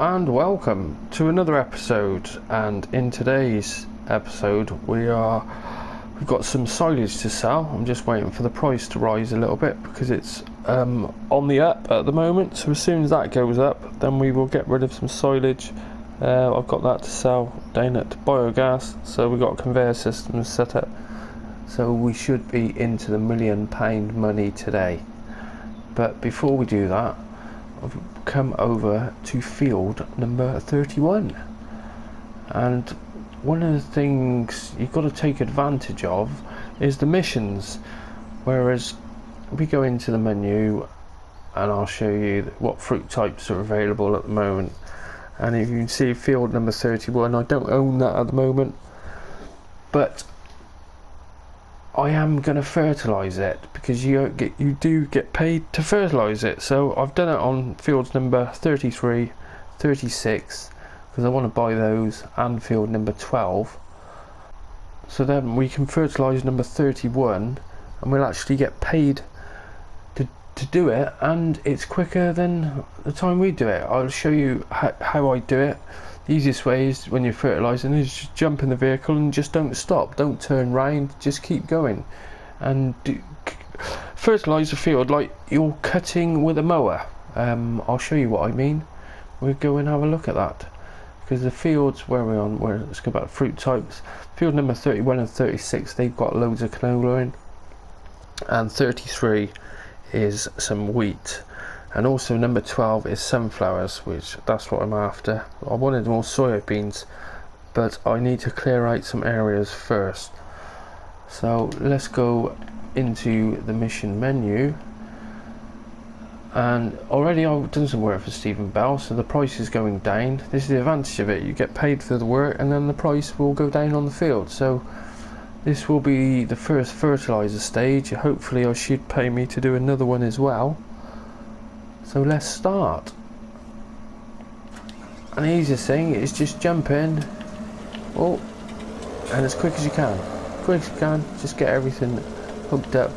and welcome to another episode. And in today's episode we've got some silage to sell. I'm just waiting for the price to rise a little bit because it's on the up at the moment, so as soon as that goes up then we will get rid of some silage. I've got that to sell down at biogas, so we've got a conveyor system set up, so we should be into the £1 million money today. But before we do that, I've come over to field number 31, and one of the things you've got to take advantage of is the missions. Whereas we go into the menu and I'll show you what fruit types are available at the moment, and if you can see field number 31, I don't own that at the moment, but I am going to fertilise it because you do get paid to fertilise it. So I've done it on fields number 33, 36 because I want to buy those, and field number 12. So then we can fertilise number 31 and we'll actually get paid to do it, and it's quicker than the time we do it. I'll show you how I do it. The easiest way is when you're fertilising is just jump in the vehicle and just don't stop, don't turn round, just keep going and fertilise the field like you're cutting with a mower. I'll show you what I mean. We'll go and have a look at that, because the fields where we're on, let's go back to fruit types. Field number 31 and 36, they've got loads of canola in, and 33 is some wheat. And also number 12 is sunflowers, which that's what I'm after. I wanted more soybeans, but I need to clear out some areas first. So let's go into the mission menu. And already I've done some work for Stephen Bell, so the price is going down. This is the advantage of it. You get paid for the work and then the price will go down on the field. So this will be the first fertilizer stage. Hopefully I should pay me to do another one as well. So let's start. And the easiest thing is just jump in, and as quick as you can. Quick as you can, just get everything hooked up.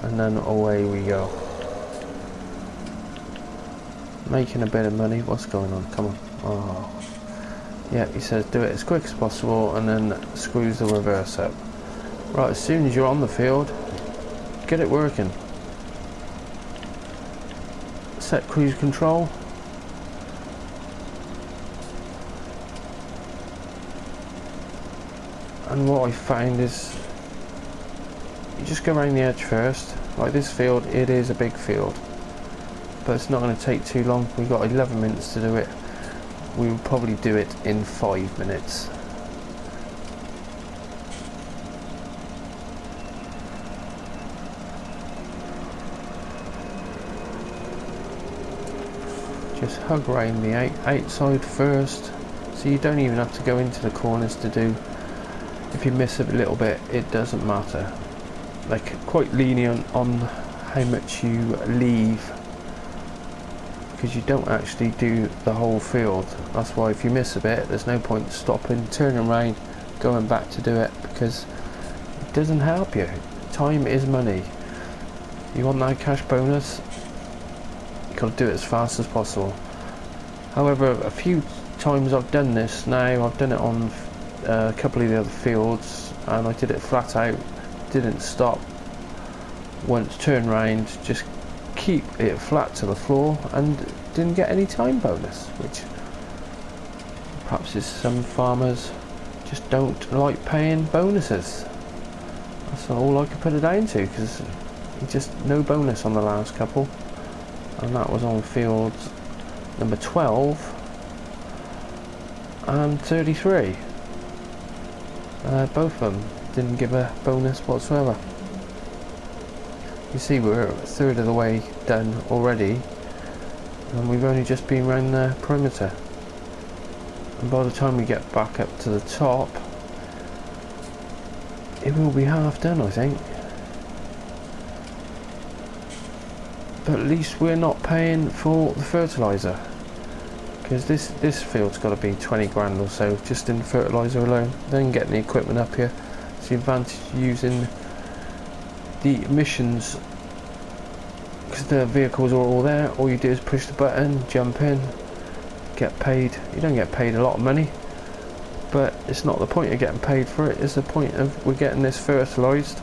And then away we go. Making a bit of money. What's going on? Come on. Oh. Yeah, he says do it as quick as possible and then screws the reverse up. Right, as soon as you're on the field, get it working. Set cruise control. And what I found is you just go around the edge first. Like this field, it is a big field, but it's not going to take too long. We've got 11 minutes to do it. We will probably do it in 5 minutes. Just hug around the outside first, so you don't even have to go into the corners to do. If you miss a little bit, it doesn't matter. Like, quite lenient on how much you leave, because you don't actually do the whole field. That's why if you miss a bit, there's no point stopping, turning around, going back to do it, because it doesn't help you. Time is money. You want that cash bonus, got to do it as fast as possible. However, a few times I've done this now, I've done it on a couple of the other fields and I did it flat out, didn't stop once, turn round, just keep it flat to the floor, and didn't get any time bonus, which perhaps is some farmers just don't like paying bonuses. That's all I could put it down to, because just no bonus on the last couple. And that was on field number 12 and 33. Both of them didn't give a bonus whatsoever. You see we're a third of the way done already, and we've only just been around the perimeter. And by the time we get back up to the top, it will be half done, I think. But at least we're not paying for the fertiliser, because this field's got to be 20 grand or so just in fertiliser alone. Then getting the equipment up here. It's the advantage of using the emissions because the vehicles are all there. All you do is push the button, jump in, get paid. You don't get paid a lot of money, but it's not the point of getting paid for it. It's the point of we're getting this fertilised,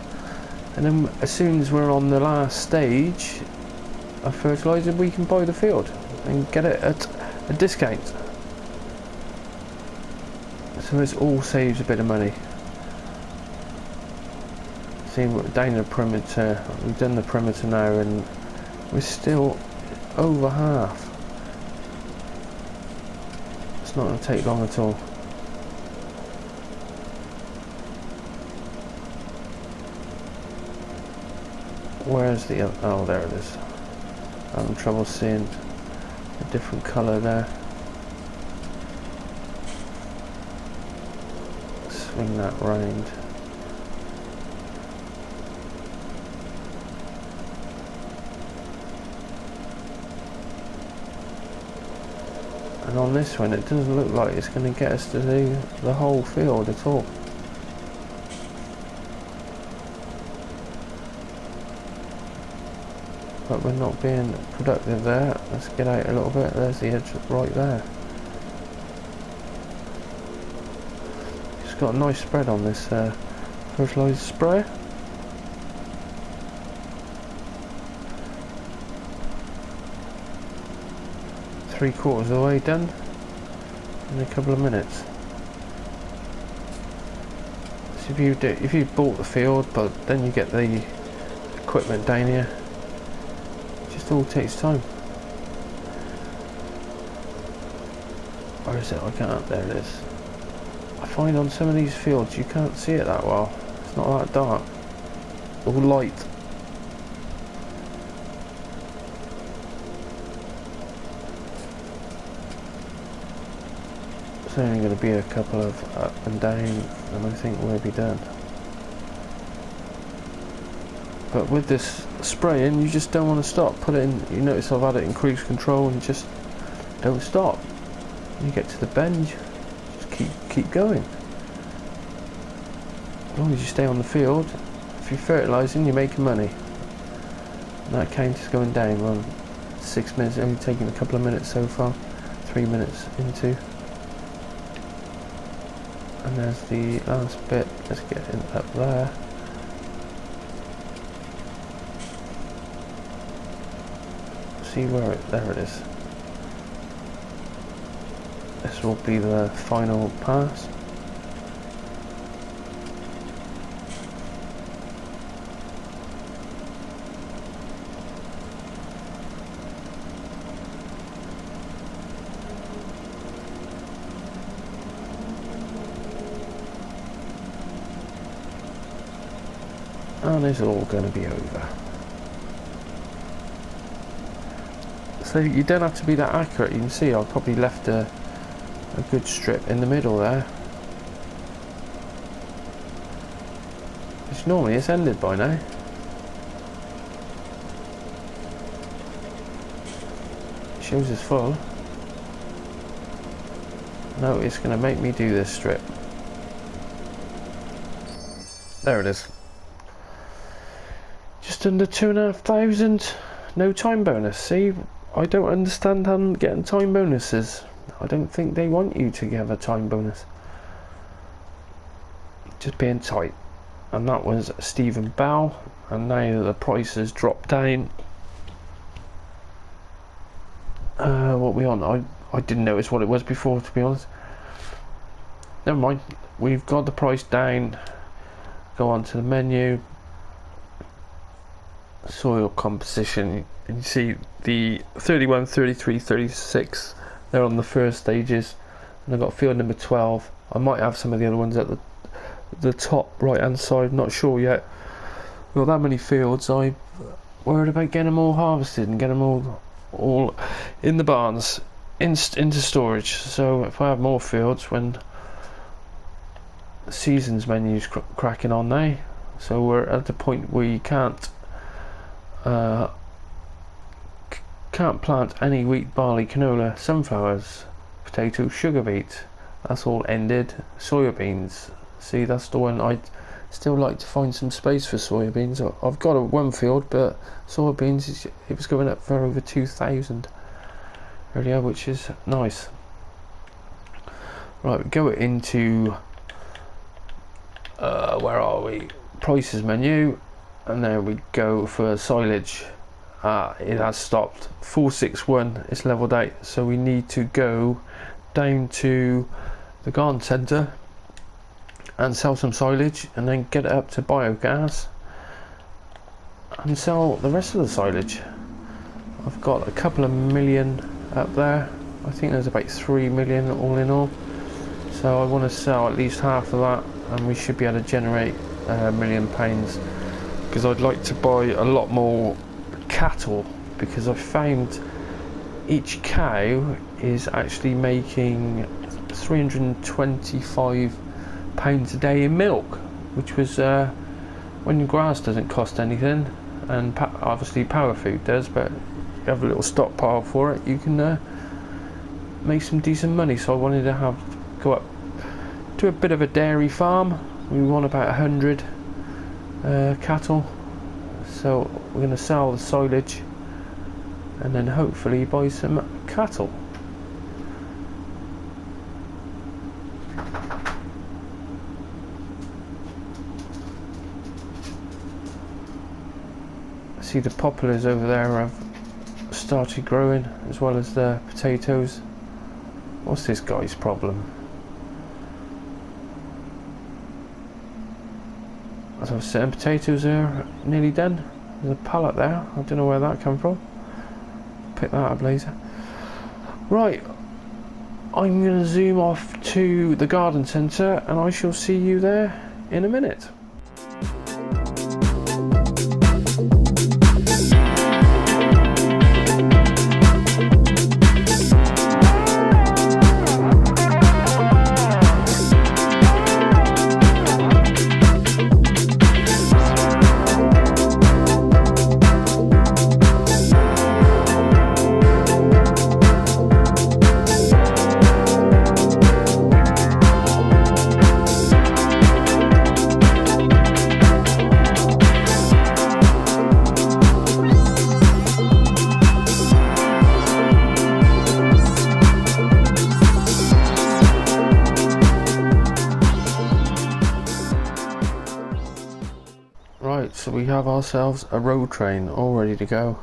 and then as soon as we're on the last stage of fertilising, we can buy the field and get it at a discount. So it all saves a bit of money. See, we're down the perimeter. We've done the perimeter now, and we're still over half. It's not going to take long at all. Where's the other? Oh, there it is. I'm having trouble seeing a different colour there. Swing that round. And on this one, it doesn't look like it's going to get us to the whole field at all. But we're not being productive there. Let's get out a little bit. There's the edge right there. It's got a nice spread on this fertiliser sprayer. Three-quarters of the way done in a couple of minutes. So if you bought the field, but then you get the equipment down here, it just all takes time. Where is it? I can't. There it is. I find on some of these fields you can't see it that well. It's not that dark. All light. It's only going to be a couple of up and down, and I think we'll be done. But with this spraying, you just don't want to stop. Put it in. You notice I've had it in cruise control, and just don't stop. When you get to the bend, just keep going. As long as you stay on the field, if you're fertilising, you're making money. And that count is going down. We're on 6 minutes. Only taking a couple of minutes so far. 3 minutes into. And there's the last bit. Let's get in up there. See where there it is. This will be the final pass. And it's all going to be over. So you don't have to be that accurate. You can see I've probably left a good strip in the middle there, which normally it's ended by now. It shows it's full. No, it's going to make me do this strip. There it is. Just under 2,500. No time bonus. See, I don't understand how I'm getting time bonuses. I don't think they want you to have a time bonus. Just being tight. And that was Stephen Bell. And now the price has dropped down. What we on? I didn't notice what it was before, to be honest. Never mind. We've got the price down. Go on to the menu. Soil composition. And you see the 31, 33, 36. They're on the first stages, and I've got field number 12. I might have some of the other ones at the top right hand side, not sure yet. We've got that many fields. I'm worried about getting them all harvested and getting them all in the barns, into storage. So if I have more fields, when the seasons menu's cracking on now, so we're at the point where you can't plant any wheat, barley, canola, sunflowers, potatoes, sugar beet. That's all ended. Soya beans. See, that's the one I still like to find some space for soybeans. I've got one field, but soybeans, it was going up for over 2,000 earlier, which is nice. Right, we go into where are we? Prices menu, and there we go for silage. It has stopped. 461 is leveled out, so we need to go down to the garden centre and sell some silage, and then get it up to biogas and sell the rest of the silage. I've got a couple of million up there. I think there's about 3 million all in all, so I want to sell at least half of that, and we should be able to generate £1 million, because I'd like to buy a lot more cattle, because I found each cow is actually making 325 pounds a day in milk, which was when grass doesn't cost anything, and obviously power food does, but you have a little stockpile for it, you can make some decent money. So I wanted to go up to a bit of a dairy farm. We want about 100 cattle, so we're going to sell the silage and then hopefully buy some cattle. See, the poplars over there have started growing, as well as the potatoes. What's this guy's problem? As I was saying, potatoes are nearly done. There's a pallet there, I don't know where that came from. Pick that up later. Right, I'm going to zoom off to the garden centre, and I shall see you there in a minute. Right, so we have ourselves a road train all ready to go.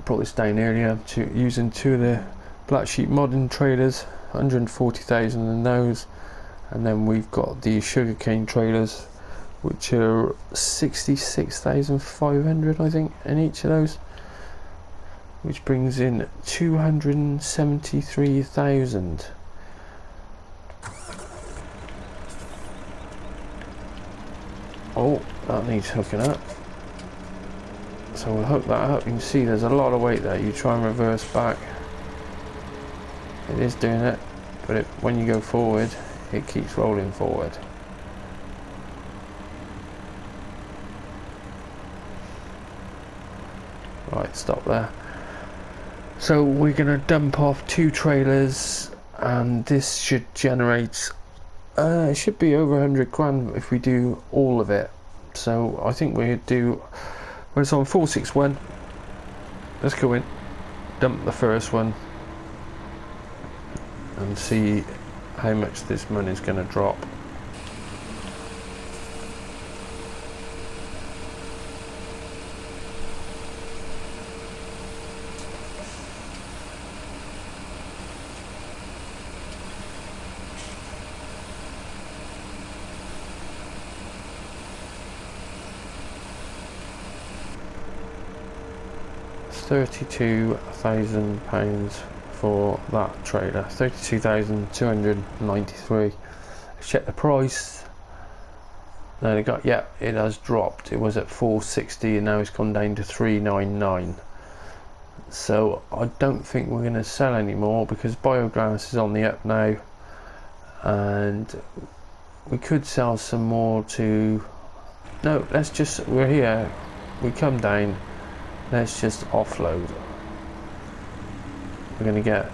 Brought this down earlier using two of the Black Sheep modern trailers, 140,000 in those, and then we've got the sugarcane trailers, which are 66,500 I think in each of those, which brings in 273,000. Oh, that needs hooking up. So we'll hook that up. You can see there's a lot of weight there. You try and reverse back. It is doing it, but when you go forward, it keeps rolling forward. Right, stop there. So we're going to dump off 2 trailers, and this should generate it should be over 100 grand if we do all of it. So I think we do, when it's on 461, let's go in, dump the first one, and see how much this money is going to drop. £32,000 for that trailer. 32,293. Check the price. There we go. Yeah, it has dropped. It was at 460 and now it's gone down to 399. So I don't think we're going to sell anymore, because biogas is on the up now, and we could sell some more to. No, let's just. We're here. We come down. Let's just offload. We're going to get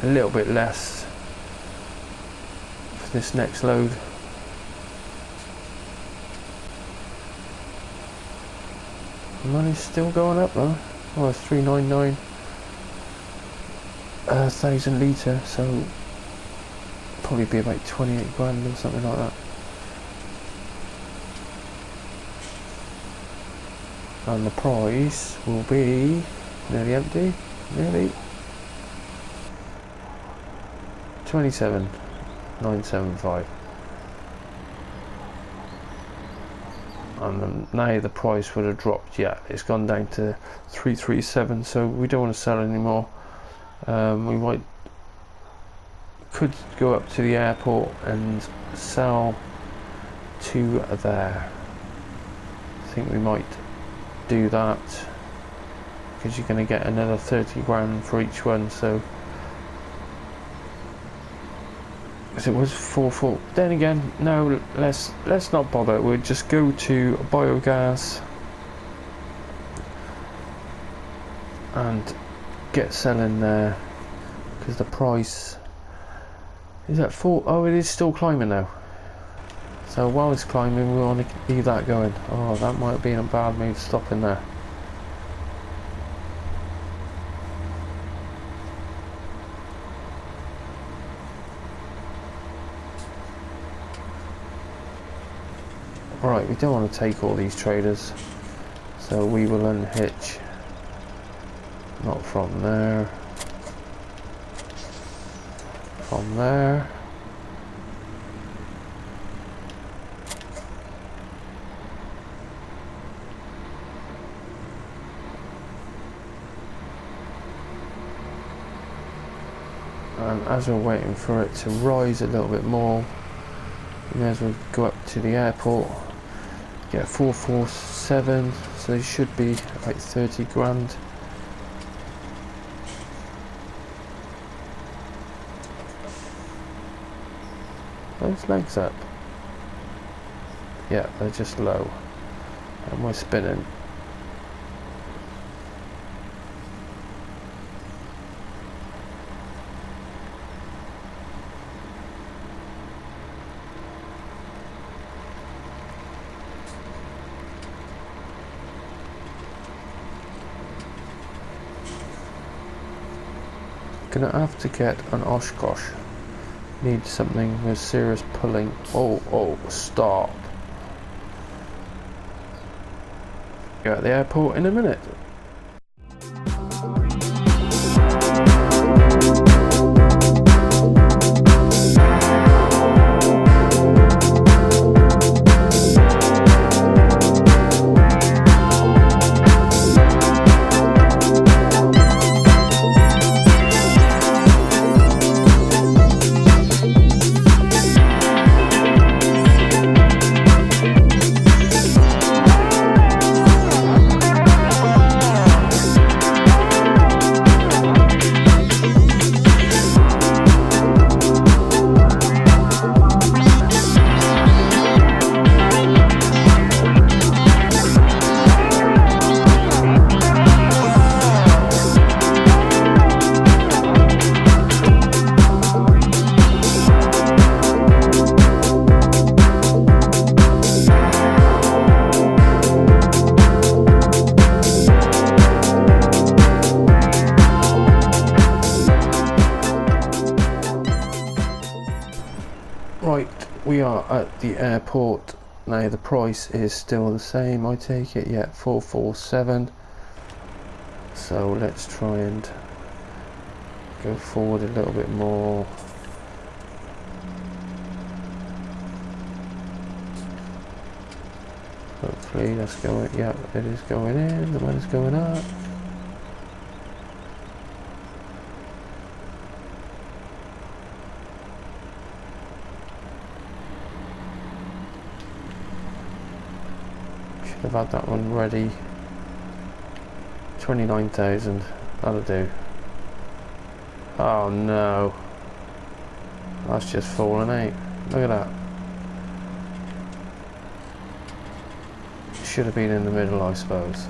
a little bit less for this next load. The money's still going up though. Oh, it's 399 1,000 litre, so probably be about 28 grand or something like that. And the price will be nearly empty, nearly 27,975. And now the price would have dropped. Yeah, it's gone down to 337, so we don't want to sell anymore. We could go up to the airport and sell to there. I think we might do that because you're going to get another 30 grand for each one. So as it was 4 then again, no, let's not bother. We'll just go to biogas and get selling there, because the price is at 4. Oh, it is still climbing now. So while it's climbing, we want to leave that going. Oh, that might have been a bad move stopping there. Right, we don't want to take all these traders, so we will unhitch. Not from there. From there. And as we're waiting for it to rise a little bit more, we may as well go up to the airport, get 447, so they should be like 30 grand. Those legs up. Yeah, they're just low. And we're spinning. Gonna have to get an Oshkosh. Need something with serious pulling. Oh, stop. Go at the airport in a minute. We are at the airport now. The price is still the same, I take it. Yeah, 447. So let's try and go forward a little bit more. Hopefully that's going. Yeah, it is going in. The money's going up. I've had that one ready. 29,000. That'll do. Oh no. That's just fallen out. Look at that. Should have been in the middle, I suppose.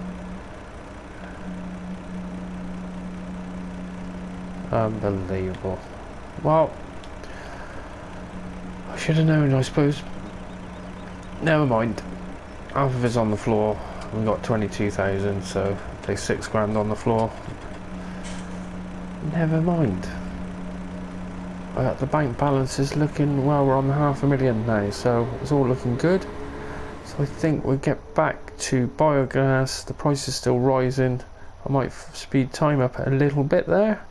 Unbelievable. Well, I should have known, I suppose. Never mind. Half of it's on the floor. we got 22,000, so there's 6 grand on the floor. Never mind. The bank balance is looking, well, we're on $500,000 now, so it's all looking good. So I think we'll get back to biogas. The price is still rising. I might speed time up a little bit there,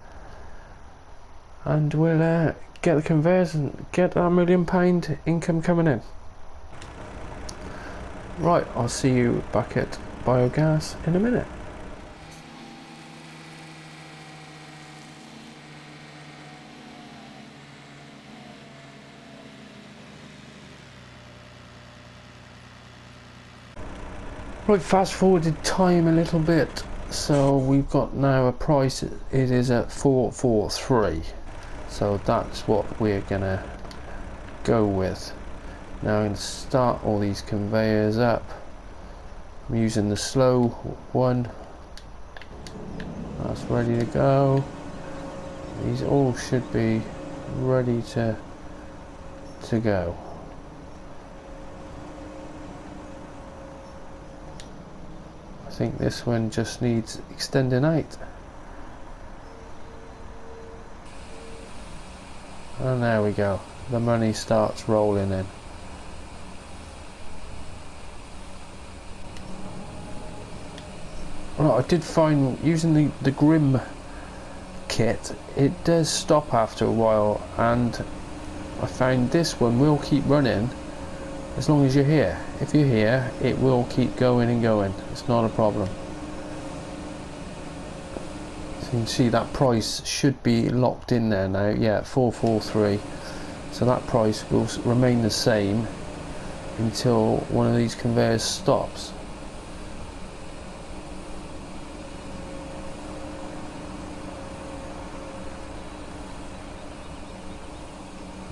and we'll get the conveyors and get that £1 million income coming in. Right, I'll see you back at biogas in a minute. Right, fast forwarded time a little bit, so we've got now a price. It is at 443, so that's what we're gonna go with. Now I'm going to start all these conveyors up. I'm using the slow one. That's ready to go. These all should be ready to go. I think this one just needs extending out. And there we go. The money starts rolling in. Well, I did find using the Grim kit, it does stop after a while, and I found this one will keep running as long as you're here. If you're here, it will keep going and going. It's not a problem. So you can see that price should be locked in there now. Yeah, 443. So that price will remain the same until one of these conveyors stops.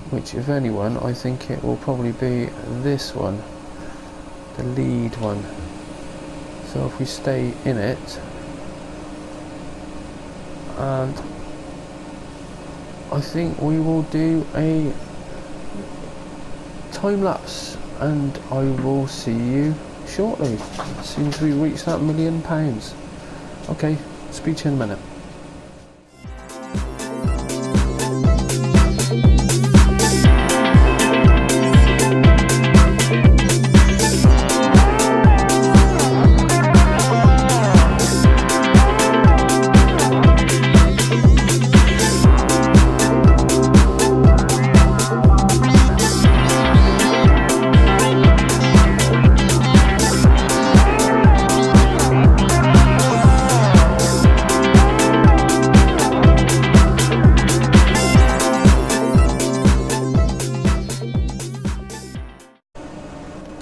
Which, if anyone, I think it will probably be this one, the lead one. So if we stay in it, and I think we will do a time lapse, and I will see you shortly as soon as we reach that £1 million. Okay, speak to you in a minute.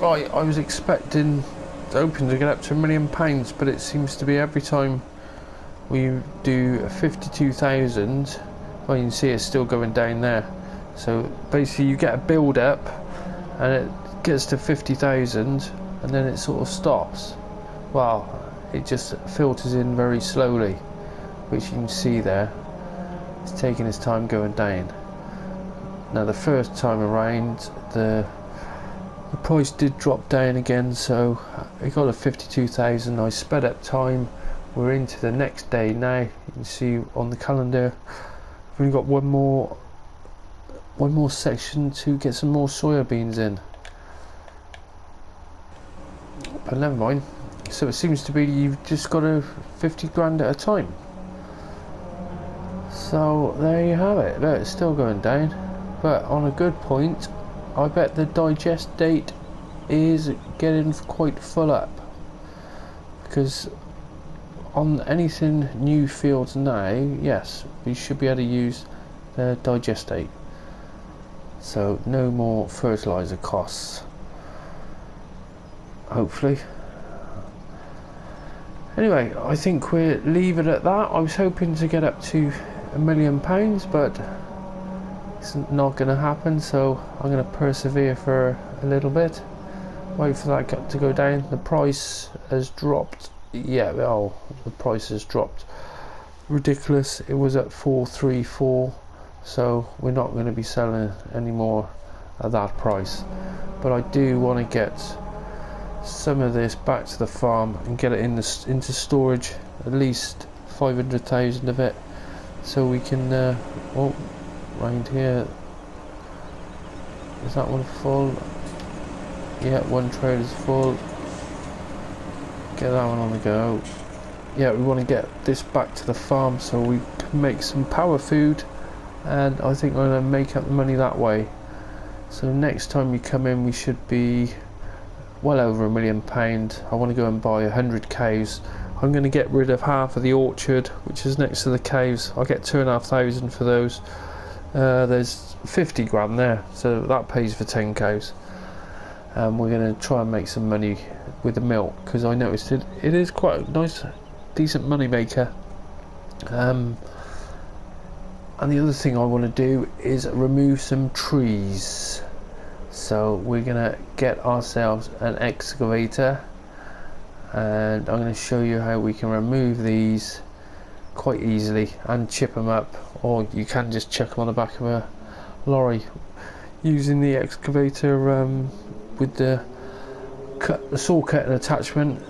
Right, I was hoping to get up to £1 million, but it seems to be every time we do 52,000, well, you can see it's still going down there. So basically you get a build up and it gets to 50,000 and then it sort of stops. Well, it just filters in very slowly, which you can see there. It's taking its time going down. Now the first time around, the price did drop down again, so I got a 52,000. I sped up time. We're into the next day now. You can see on the calendar we've got one more section to get some more soya beans in, but never mind. So it seems to be you've just got a 50 grand at a time. So there you have it. Look, it's still going down, but on a good point. I bet the digest date is getting quite full up, because on anything new fields now, yes, we should be able to use the digest date. So no more fertilizer costs, hopefully. Anyway, I think we'll leave it at that. I was hoping to get up to £1 million, but it's not going to happen, so I'm going to persevere for a little bit, wait for that to go down. The price has dropped. Yeah, oh, the price has dropped ridiculous. It was at 434, so we're not going to be selling anymore at that price. But I do want to get some of this back to the farm and get it into storage, at least 500,000 of it, so we can oh, round here, is that one full? Yeah, one trailer's full. Get that one on the go. Yeah, we want to get this back to the farm so we can make some power food, and I think we're going to make up the money that way. So next time we come in we should be well over £1 million. I want to go and buy 100 cows. I'm going to get rid of half of the orchard which is next to the cows. I'll get 2,500 for those. There's 50 grand there, so that pays for 10 cows. We're going to try and make some money with the milk, because I noticed it is quite a nice, decent money maker. And the other thing I want to do is remove some trees. So we're going to get ourselves an excavator, and I'm going to show you how we can remove these quite easily and chip them up, or you can just chuck them on the back of a lorry. Using the excavator with the saw cutting attachment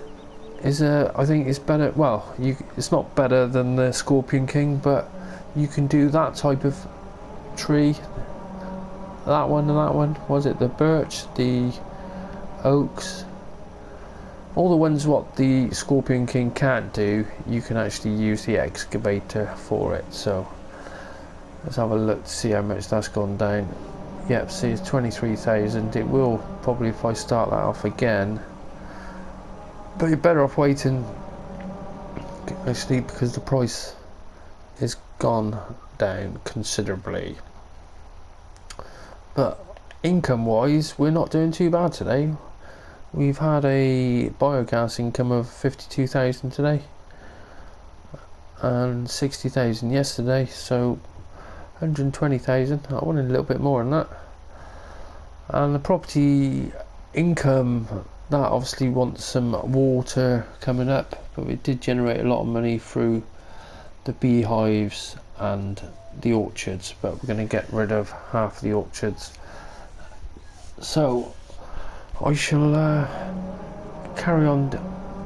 is I think it's better. Well, it's not better than the Scorpion King, but you can do that type of tree. That one and that one. Was it the birch, the oaks? All the ones what the Scorpion King can't do, you can actually use the excavator for it. So let's have a look to see how much that's gone down. Yep, see it's 23,000. It will probably if I start that off again, but you're better off waiting actually, because the price is gone down considerably. But income wise we're not doing too bad today. We've had a biogas income of 52,000 today and 60,000 yesterday, so 120,000. I wanted a little bit more than that. And the property income, that obviously wants some water coming up, but it did generate a lot of money through the beehives and the orchards, but we're going to get rid of half the orchards. So I shall carry on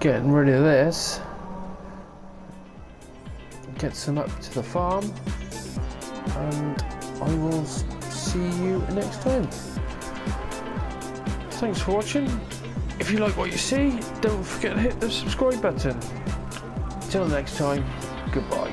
getting rid of this, get some up to the farm, and I will see you next time. Thanks for watching. If you like what you see, don't forget to hit the subscribe button. Till next time, goodbye.